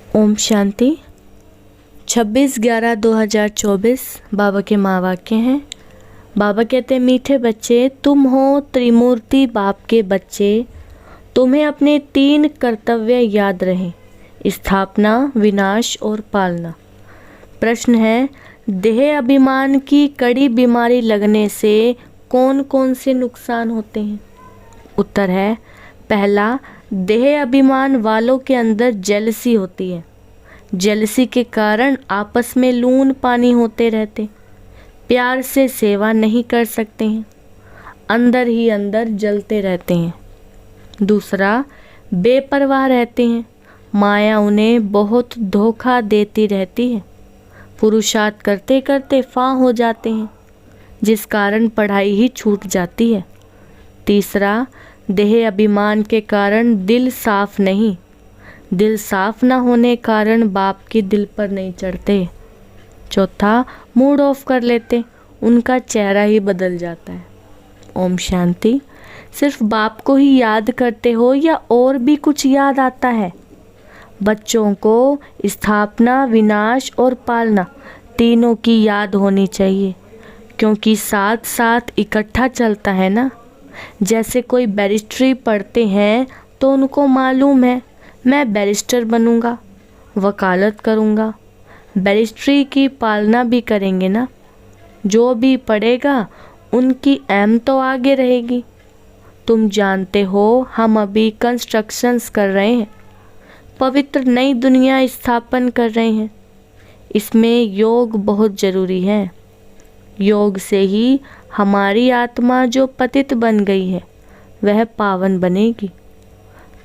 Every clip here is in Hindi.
ओम शांति। 26/11/2024 बाबा के महावाक्य हैं। बाबा कहते हैं, मीठे बच्चे, तुम हो त्रिमूर्ति बाप के बच्चे। तुम्हें अपने 3 कर्तव्य याद रहें: स्थापना, विनाश और पालना। प्रश्न है, देह अभिमान की कड़ी बीमारी लगने से कौन कौन से नुकसान होते हैं? उत्तर है, पहला, देह अभिमान वालों के अंदर जेलसी होती है। जेलसी के कारण आपस में लून पानी होते रहते, प्यार से सेवा नहीं कर सकते हैं, अंदर ही अंदर जलते रहते हैं। दूसरा, बेपरवाह रहते हैं, माया उन्हें बहुत धोखा देती रहती है। पुरुषार्थ करते करते फां हो जाते हैं, जिस कारण पढ़ाई ही छूट जाती है। तीसरा, देह अभिमान के कारण दिल साफ नहीं। दिल साफ न होने कारण बाप की दिल पर नहीं चढ़ते। चौथा, मूड ऑफ कर लेते, उनका चेहरा ही बदल जाता है। ओम शांति। सिर्फ बाप को ही याद करते हो या और भी कुछ याद आता है? बच्चों को स्थापना, विनाश और पालना तीनों की याद होनी चाहिए, क्योंकि साथ साथ इकट्ठा चलता है ना। जैसे कोई बैरिस्ट्री पढ़ते हैं तो उनको मालूम है, मैं बैरिस्टर बनूंगा, वकालत करूंगा। बैरिस्ट्री की पालना भी करेंगे ना। जो भी पढ़ेगा उनकी एम तो आगे रहेगी। तुम जानते हो, हम अभी कंस्ट्रक्शंस कर रहे हैं, पवित्र नई दुनिया स्थापन कर रहे हैं। इसमें योग बहुत ज़रूरी है। योग से ही हमारी आत्मा जो पतित बन गई है वह पावन बनेगी।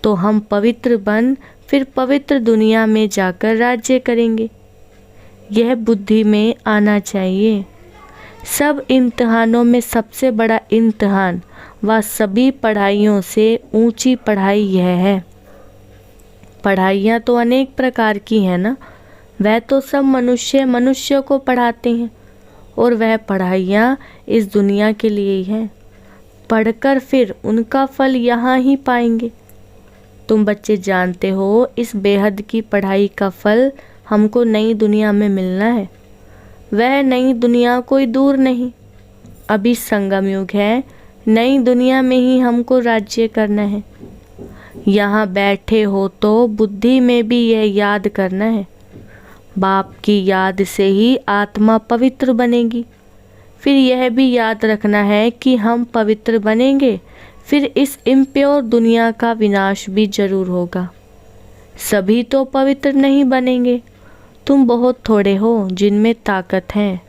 तो हम पवित्र बन फिर पवित्र दुनिया में जाकर राज्य करेंगे। यह बुद्धि में आना चाहिए। सब इम्तिहानों में सबसे बड़ा इम्तिहान व सभी पढ़ाइयों से ऊंची पढ़ाई यह है। पढ़ाइयाँ तो अनेक प्रकार की हैं ना। वह तो सब मनुष्य को पढ़ाते हैं, और वह पढ़ाइयाँ इस दुनिया के लिए ही हैं। पढ़कर फिर उनका फल यहाँ ही पाएंगे। तुम बच्चे जानते हो, इस बेहद की पढ़ाई का फल हमको नई दुनिया में मिलना है। वह नई दुनिया कोई दूर नहीं, अभी संगम युग है। नई दुनिया में ही हमको राज्य करना है। यहाँ बैठे हो तो बुद्धि में भी यह याद करना है, बाप की याद से ही आत्मा पवित्र बनेगी। फिर यह भी याद रखना है कि हम पवित्र बनेंगे, फिर इस इम्प्योर दुनिया का विनाश भी जरूर होगा। सभी तो पवित्र नहीं बनेंगे। तुम बहुत थोड़े हो जिनमें ताकत है।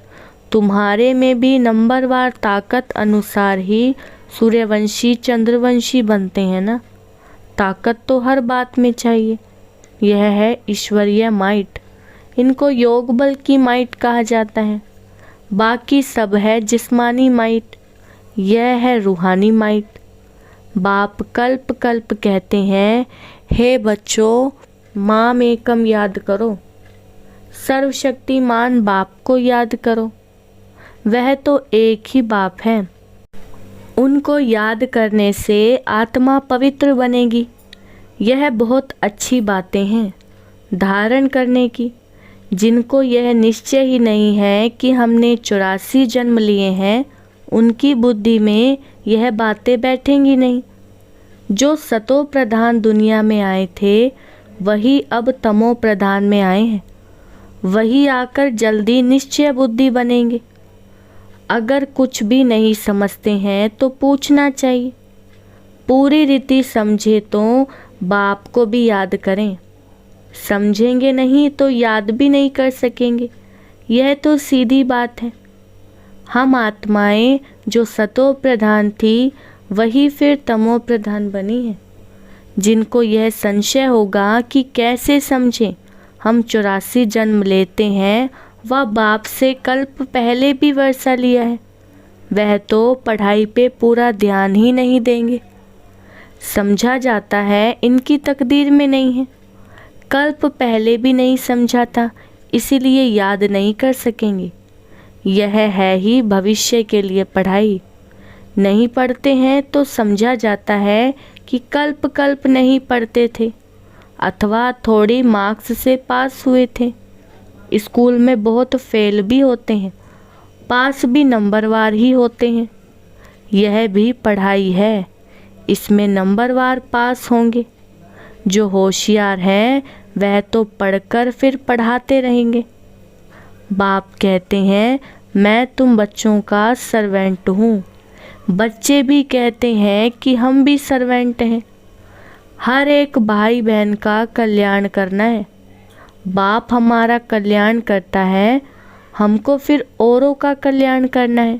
तुम्हारे में भी नंबरवार ताकत अनुसार ही सूर्यवंशी चंद्रवंशी बनते हैं ना। ताकत तो हर बात में चाहिए। यह है ईश्वरीय माइट। इनको योग बल की माइट कहा जाता है। बाकी सब है जिस्मानी माइट, यह है रूहानी माइट। बाप कल्प कल्प कहते हैं, हे बच्चों, माम एकम याद करो, सर्वशक्तिमान बाप को याद करो। वह तो एक ही बाप है। उनको याद करने से आत्मा पवित्र बनेगी। यह बहुत अच्छी बातें हैं धारण करने की। जिनको यह निश्चय ही नहीं है कि हमने 84 जन्म लिए हैं, उनकी बुद्धि में यह बातें बैठेंगी नहीं। जो सतो प्रधान दुनिया में आए थे, वही अब तमो प्रधान में आए हैं। वही आकर जल्दी निश्चय बुद्धि बनेंगे। अगर कुछ भी नहीं समझते हैं तो पूछना चाहिए। पूरी रीति समझे तो बाप को भी याद करें। समझेंगे नहीं तो याद भी नहीं कर सकेंगे। यह तो सीधी बात है। हम आत्माएं जो सतो प्रधान थी, वही फिर तमो प्रधान बनी है। जिनको यह संशय होगा कि कैसे समझें, हम 84 जन्म लेते हैं, वह बाप से कल्प पहले भी वर्षा लिया है। वह तो पढ़ाई पे पूरा ध्यान ही नहीं देंगे। समझा जाता है इनकी तकदीर में नहीं है। कल्प पहले भी नहीं समझा था, इसीलिए याद नहीं कर सकेंगे। यह है ही भविष्य के लिए पढ़ाई। नहीं पढ़ते हैं तो समझा जाता है कि कल्प कल्प नहीं पढ़ते थे, अथवा थोड़ी मार्क्स से पास हुए थे। स्कूल में बहुत फेल भी होते हैं, पास भी नंबरवार ही होते हैं। यह भी पढ़ाई है, इसमें नंबरवार पास होंगे। जो होशियार हैं वह तो पढ़कर फिर पढ़ाते रहेंगे। बाप कहते हैं मैं तुम बच्चों का सर्वेंट हूँ। बच्चे भी कहते हैं कि हम भी सर्वेंट हैं। हर एक भाई बहन का कल्याण करना है। बाप हमारा कल्याण करता है, हमको फिर औरों का कल्याण करना है।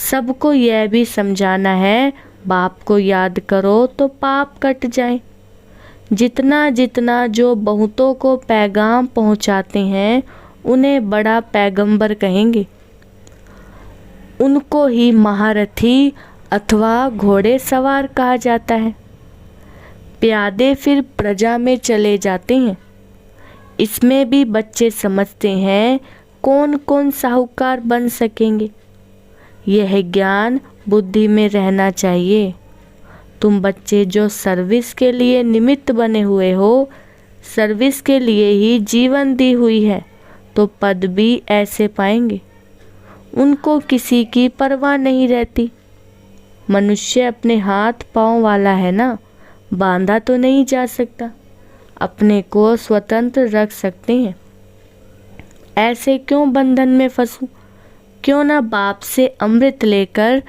सबको यह भी समझाना है, बाप को याद करो तो पाप कट जाए। जितना जितना जो बहुतों को पैगाम पहुंचाते हैं उन्हें बड़ा पैगंबर कहेंगे। उनको ही महारथी अथवा घोड़े सवार कहा जाता है। प्यादे फिर प्रजा में चले जाते हैं। इसमें भी बच्चे समझते हैं कौन कौन साहूकार बन सकेंगे। यह ज्ञान बुद्धि में रहना चाहिए। तुम बच्चे जो सर्विस के लिए निमित्त बने हुए हो, सर्विस के लिए ही जीवन दी हुई है, तो पद भी ऐसे पाएंगे। उनको किसी की परवाह नहीं रहती। मनुष्य अपने हाथ पांव वाला है ना, बांधा तो नहीं जा सकता। अपने को स्वतंत्र रख सकते हैं। ऐसे क्यों बंधन में फंसूं? क्यों ना बाप से अमृत लेकर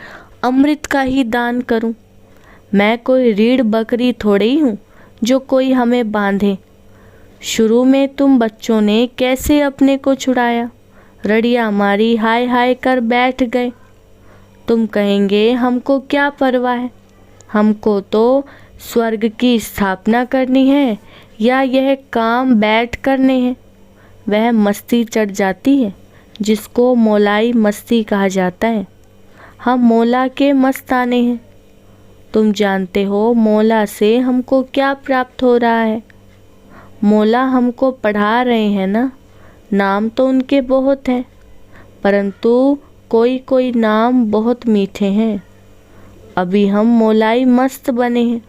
अमृत का ही दान करूं। मैं कोई रीढ़ बकरी थोड़ी हूँ जो कोई हमें बांधे। शुरू में तुम बच्चों ने कैसे अपने को छुड़ाया, रड़िया मारी, हाय हाय कर बैठ गए। तुम कहेंगे हमको क्या परवाह है, हमको तो स्वर्ग की स्थापना करनी है या यह काम बैठ करने हैं। वह मस्ती चढ़ जाती है जिसको मौलाई मस्ती कहा जाता है। हम मौला के मस्ताने हैं। तुम जानते हो मौला से हमको क्या प्राप्त हो रहा है। मौला हमको पढ़ा रहे हैं ना। नाम तो उनके बहुत हैं, परंतु कोई कोई नाम बहुत मीठे हैं। अभी हम मौलाई मस्त बने हैं।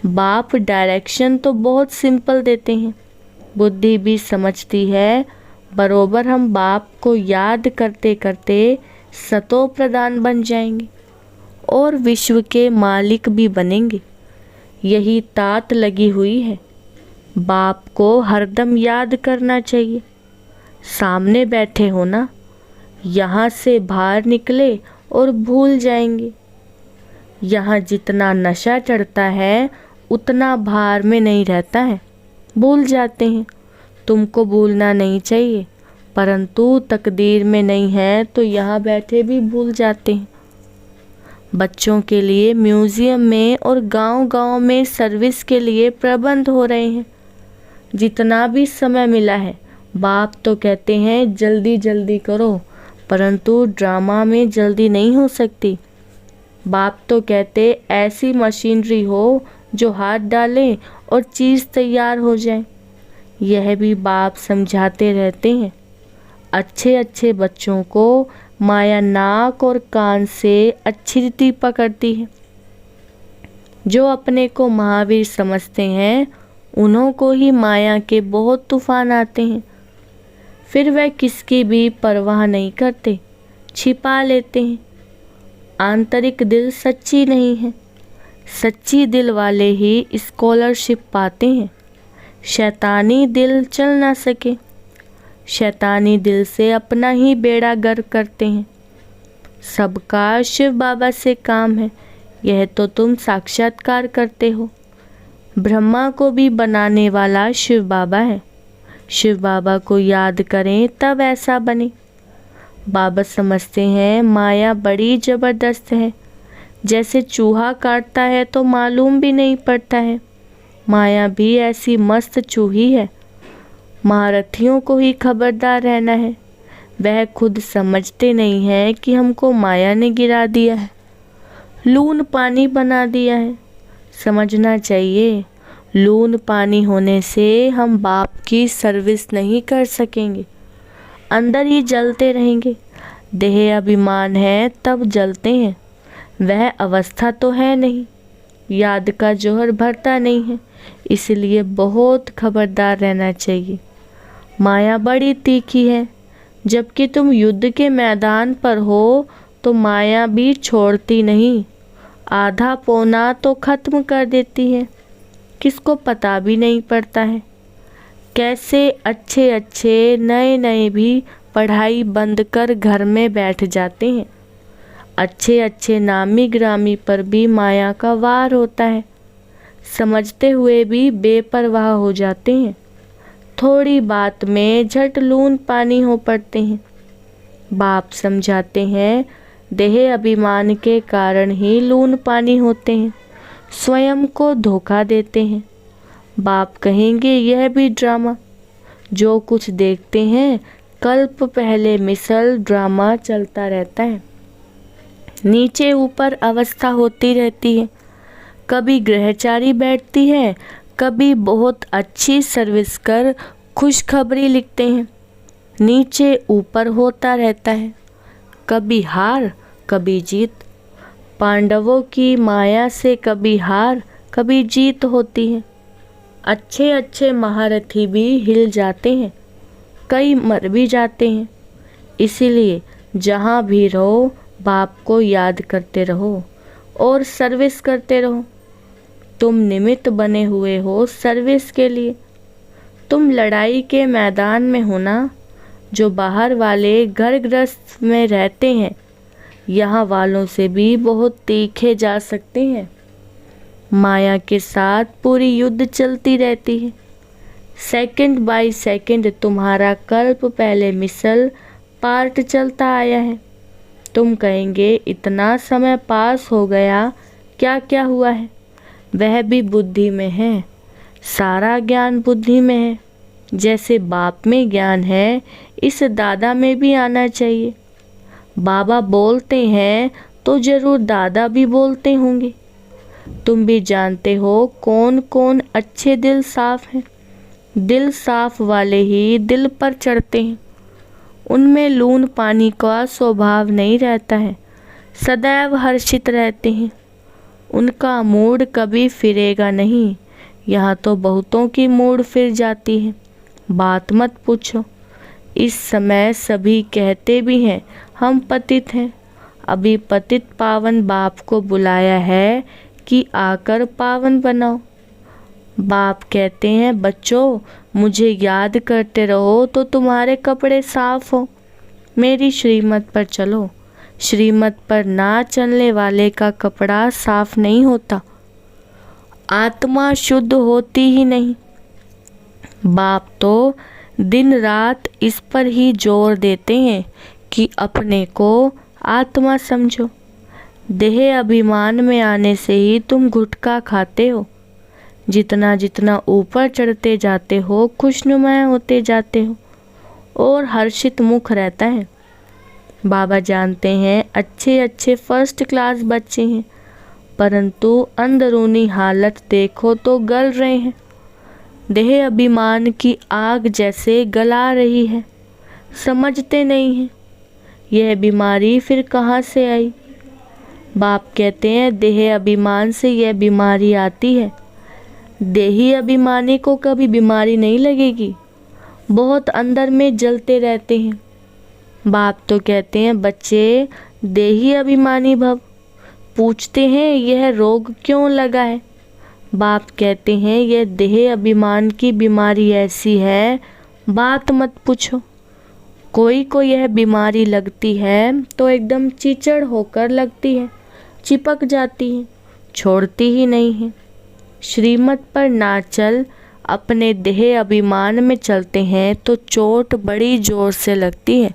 बाप डायरेक्शन तो बहुत सिंपल देते हैं, बुद्धि भी समझती है। बरोबर हम बाप को याद करते करते सतो प्रधान बन जाएंगे और विश्व के मालिक भी बनेंगे। यही तात लगी हुई है। बाप को हरदम याद करना चाहिए। सामने बैठे हो ना, यहाँ से बाहर निकले और भूल जाएंगे। यहाँ जितना नशा चढ़ता है उतना भार में नहीं रहता है, भूल जाते हैं। तुमको भूलना नहीं चाहिए, परंतु तकदीर में नहीं है तो यहाँ बैठे भी भूल जाते हैं। बच्चों के लिए म्यूज़ियम में और गांव-गांव में सर्विस के लिए प्रबंध हो रहे हैं। जितना भी समय मिला है, बाप तो कहते हैं जल्दी जल्दी करो, परंतु ड्रामा में जल्दी नहीं हो सकती। बाप तो कहते ऐसी मशीनरी हो जो हाथ डालें और चीज़ तैयार हो जाए। यह भी बाप समझाते रहते हैं। अच्छे अच्छे बच्चों को माया नाक और कान से अच्छी रीति पकड़ती है। जो अपने को महावीर समझते हैं उन्हों को ही माया के बहुत तूफान आते हैं। फिर वह किसकी भी परवाह नहीं करते, छिपा लेते हैं। आंतरिक दिल सच्ची नहीं है। सच्ची दिल वाले ही स्कॉलरशिप पाते हैं। शैतानी दिल चल ना सके। शैतानी दिल से अपना ही बेड़ा गर्क करते हैं। सबका शिव बाबा से काम है, यह तो तुम साक्षात्कार करते हो। ब्रह्मा को भी बनाने वाला शिव बाबा है। शिव बाबा को याद करें तब ऐसा बने। बाबा समझते हैं माया बड़ी ज़बरदस्त है। जैसे चूहा काटता है तो मालूम भी नहीं पड़ता है, माया भी ऐसी मस्त चूही है। महारथियों को ही खबरदार रहना है। वह खुद समझते नहीं हैं कि हमको माया ने गिरा दिया है, लून पानी बना दिया है। समझना चाहिए, लून पानी होने से हम बाप की सर्विस नहीं कर सकेंगे, अंदर ही जलते रहेंगे। देह अभिमान है तब जलते हैं, वह अवस्था तो है नहीं। याद का जोहर भरता नहीं है, इसलिए बहुत खबरदार रहना चाहिए। माया बड़ी तीखी है, जबकि तुम युद्ध के मैदान पर हो तो माया भी छोड़ती नहीं, आधा पौना तो खत्म कर देती है। किसको पता भी नहीं पड़ता है। कैसे अच्छे अच्छे नए नए भी पढ़ाई बंद कर घर में बैठ जाते हैं। अच्छे अच्छे नामी ग्रामी पर भी माया का वार होता है, समझते हुए भी बेपरवाह हो जाते हैं। थोड़ी बात में झट लून पानी हो पड़ते हैं। बाप समझाते हैं, देह अभिमान के कारण ही लून पानी होते हैं, स्वयं को धोखा देते हैं। बाप कहेंगे यह भी ड्रामा। जो कुछ देखते हैं कल्प पहले मिसल ड्रामा चलता रहता है। नीचे ऊपर अवस्था होती रहती है। कभी ग्रहचारी बैठती है, कभी बहुत अच्छी सर्विस कर खुशखबरी लिखते हैं। नीचे ऊपर होता रहता है, कभी हार कभी जीत। पांडवों की माया से कभी हार कभी जीत होती है। अच्छे अच्छे महारथी भी हिल जाते हैं, कई मर भी जाते हैं। इसीलिए जहाँ भी रहो बाप को याद करते रहो और सर्विस करते रहो। तुम निमित्त बने हुए हो सर्विस के लिए। तुम लड़ाई के मैदान में हो ना। जो बाहर वाले घर गृहस्थ में रहते हैं, यहाँ वालों से भी बहुत तीखे जा सकते हैं। माया के साथ पूरी युद्ध चलती रहती है। सेकंड बाय सेकंड तुम्हारा कल्प पहले मिसल पार्ट चलता आया है। तुम कहेंगे इतना समय पास हो गया, क्या क्या हुआ है। वह भी बुद्धि में है, सारा ज्ञान बुद्धि में है। जैसे बाप में ज्ञान है, इस दादा में भी आना चाहिए। बाबा बोलते हैं तो जरूर दादा भी बोलते होंगे। तुम भी जानते हो कौन कौन अच्छे दिल साफ हैं। दिल साफ वाले ही दिल पर चढ़ते हैं। उनमें लून पानी का स्वभाव नहीं रहता है, सदैव हर्षित रहते हैं। उनका मूड कभी फिरेगा नहीं। यहाँ तो बहुतों की मूड फिर जाती है, बात मत पूछो। इस समय सभी कहते भी हैं हम पतित हैं। अभी पतित पावन बाप को बुलाया है कि आकर पावन बनाओ। बाप कहते हैं बच्चों, मुझे याद करते रहो तो तुम्हारे कपड़े साफ हो। मेरी श्रीमत पर चलो। श्रीमत पर ना चलने वाले का कपड़ा साफ नहीं होता, आत्मा शुद्ध होती ही नहीं। बाप तो दिन रात इस पर ही जोर देते हैं कि अपने को आत्मा समझो। देह अभिमान में आने से ही तुम गुटखा खाते हो। जितना जितना ऊपर चढ़ते जाते हो खुशनुमा होते जाते हो और हर्षित मुख रहता है। बाबा जानते हैं अच्छे अच्छे फर्स्ट क्लास बच्चे हैं, परंतु अंदरूनी हालत देखो तो गल रहे हैं। देह अभिमान की आग जैसे गला रही है। समझते नहीं हैं यह बीमारी फिर कहाँ से आई। बाप कहते हैं देह अभिमान से यह बीमारी आती है। देही अभिमानी को कभी बीमारी नहीं लगेगी, बहुत अंदर में जलते रहते हैं। बाप तो कहते हैं बच्चे देही अभिमानी भव। पूछते हैं यह रोग क्यों लगा है। बाप कहते हैं यह देह अभिमान की बीमारी ऐसी है, बात मत पूछो। कोई को यह बीमारी लगती है तो एकदम चिचड़ होकर लगती है, चिपक जाती है, छोड़ती ही नहीं है। श्रीमत पर ना चल अपने देह अभिमान में चलते हैं तो चोट बड़ी जोर से लगती है।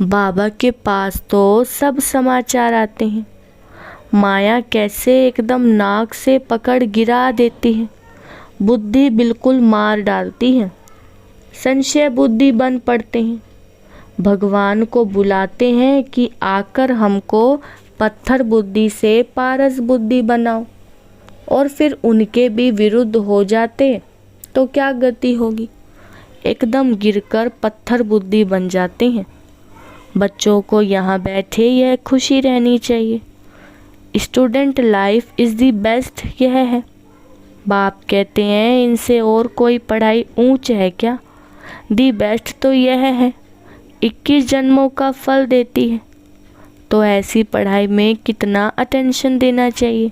बाबा के पास तो सब समाचार आते हैं। माया कैसे एकदम नाक से पकड़ गिरा देती है, बुद्धि बिल्कुल मार डालती है। संशय बुद्धि बन पड़ते हैं। भगवान को बुलाते हैं कि आकर हमको पत्थर बुद्धि से पारस बुद्धि बनाओ, और फिर उनके भी विरुद्ध हो जाते तो क्या गति होगी। एकदम गिरकर पत्थर बुद्धि बन जाते हैं। बच्चों को यहाँ बैठे यह खुशी रहनी चाहिए। Student life is the best यह है। बाप कहते हैं इनसे और कोई पढ़ाई ऊंच है क्या? दी बेस्ट तो यह है, 21 जन्मों का फल देती है। तो ऐसी पढ़ाई में कितना अटेंशन देना चाहिए?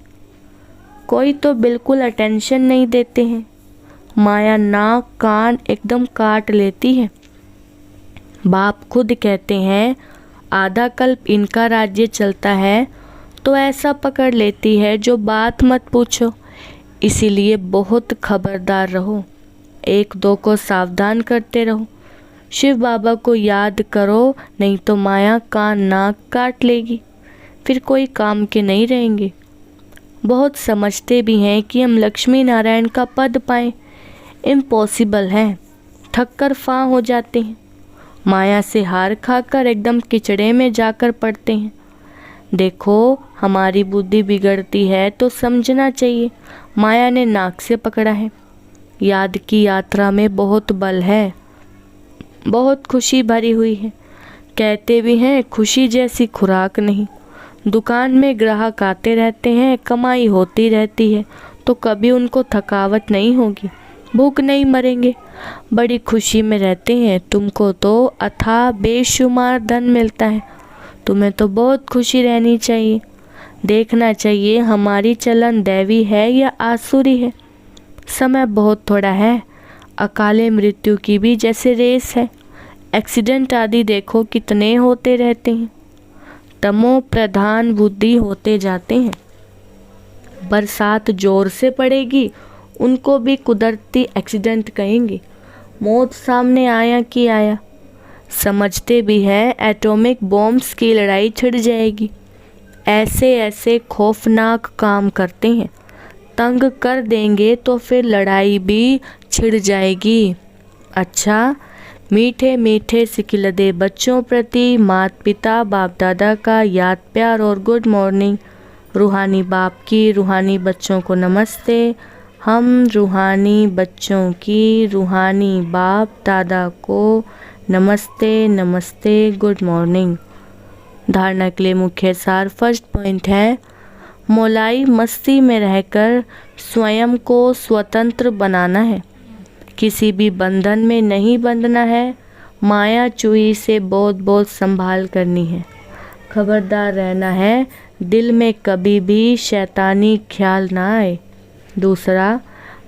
कोई तो बिल्कुल अटेंशन नहीं देते हैं। माया नाक कान एकदम काट लेती है। बाप खुद कहते हैं आधा कल्प इनका राज्य चलता है, तो ऐसा पकड़ लेती है जो बात मत पूछो। इसीलिए बहुत खबरदार रहो, एक दो को सावधान करते रहो। शिव बाबा को याद करो, नहीं तो माया कान नाक काट लेगी, फिर कोई काम के नहीं रहेंगे। बहुत समझते भी हैं कि हम लक्ष्मी नारायण का पद पाएं, इम्पॉसिबल है, थक कर फां हो जाते हैं। माया से हार खाकर एकदम किचड़े में जाकर पड़ते हैं। देखो हमारी बुद्धि बिगड़ती है तो समझना चाहिए माया ने नाक से पकड़ा है। याद की यात्रा में बहुत बल है, बहुत खुशी भरी हुई है। कहते भी हैं खुशी जैसी खुराक नहीं। दुकान में ग्राहक आते रहते हैं, कमाई होती रहती है, तो कभी उनको थकावट नहीं होगी, भूख नहीं मरेंगे, बड़ी खुशी में रहते हैं। तुमको तो अथाह बेशुमार धन मिलता है, तुम्हें तो बहुत खुशी रहनी चाहिए। देखना चाहिए हमारी चलन दैवी है या आसुरी है। समय बहुत थोड़ा है, अकाले मृत्यु की भी जैसे रेस है। एक्सीडेंट आदि देखो कितने होते रहते हैं। तमो प्रधान बुद्धि होते जाते हैं। बरसात जोर से पड़ेगी, उनको भी कुदरती एक्सीडेंट कहेंगे। मौत सामने आया कि आया। समझते भी हैं एटॉमिक बॉम्ब्स की लड़ाई छिड़ जाएगी। ऐसे ऐसे खौफनाक काम करते हैं, तंग कर देंगे तो फिर लड़ाई भी छिड़ जाएगी। अच्छा, मीठे मीठे सिकिलदे बच्चों प्रति माता पिता बाप दादा का याद प्यार और गुड मॉर्निंग। रूहानी बाप की रूहानी बच्चों को नमस्ते। हम रूहानी बच्चों की रूहानी बाप दादा को नमस्ते नमस्ते, गुड मॉर्निंग। धारणा के लिए मुख्य सार। फर्स्ट पॉइंट है मौलाई मस्ती में रहकर स्वयं को स्वतंत्र बनाना है, किसी भी बंधन में नहीं बंधना है। माया चूही से बहुत बहुत संभाल करनी है, खबरदार रहना है, दिल में कभी भी शैतानी ख्याल ना आए। दूसरा,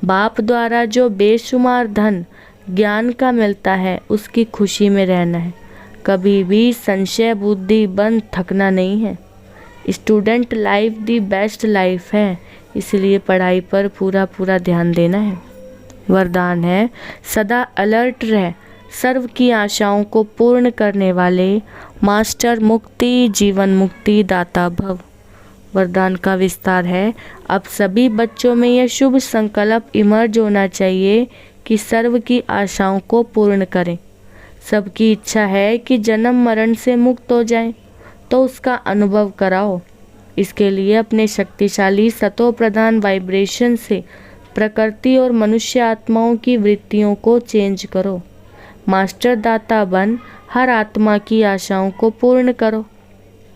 बाप द्वारा जो बेशुमार धन ज्ञान का मिलता है उसकी खुशी में रहना है, कभी भी संशय बुद्धि बंद थकना नहीं है। Student life the best life है, इसलिए पढ़ाई पर पूरा ध्यान देना है। वरदान है सदा अलर्ट रह, सर्व की आशाओं को पूर्ण करने वाले मास्टर मुक्ति जीवन मुक्ति दाता भव। वरदान का विस्तार है अब सभी बच्चों में यह शुभ संकल्प इमर्ज होना चाहिए कि सर्व की आशाओं को पूर्ण करें। सबकी इच्छा है कि जन्म मरण से मुक्त हो जाएं, तो उसका अनुभव कराओ। इसके लिए अपने शक्तिशाली सतो प्रधान वाइब्रेशन से प्रकृति और मनुष्य आत्माओं की वृत्तियों को चेंज करो। मास्टर दाता बन हर आत्मा की आशाओं को पूर्ण करो।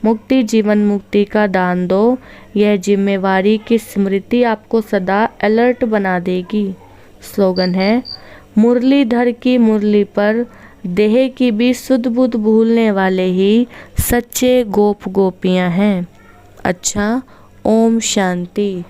मुक्ति जीवन मुक्ति का दान दो, यह जिम्मेवारी की स्मृति आपको सदा अलर्ट बना देगी। स्लोगन है मुरलीधर की मुरली पर देह की भी सुध बुध भूलने वाले ही सच्चे गोप गोपियां हैं। अच्छा, ओम शांति।